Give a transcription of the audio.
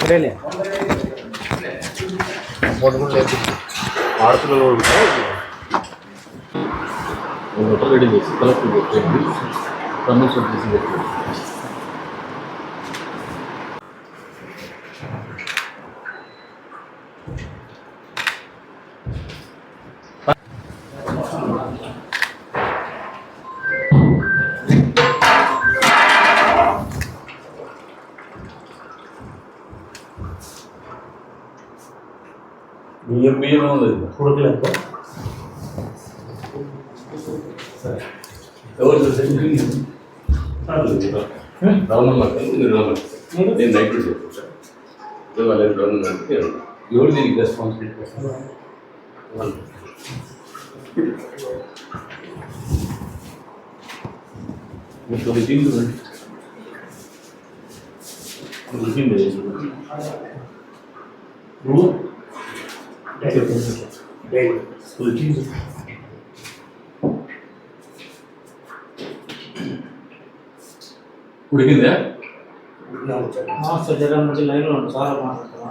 అదేలే పట్టుకుని లేదు ఆడపిల్లలు రెడీ చేసి కలెక్టర్ పెట్టండి కమిషన్ తీసి పెట్టండి. బియ్యం లేదు ఉడకలేదు ఎవరు రౌండ్ నేను నైట్ చెప్పాను వాళ్ళ రౌండ్ అంటే ఎవరు దీనికి రెస్పాన్సిబిలిటీ మీకు రుచింది ఉడికిందా జగన్ లైన్లో చాలా మాట్లాడతారు.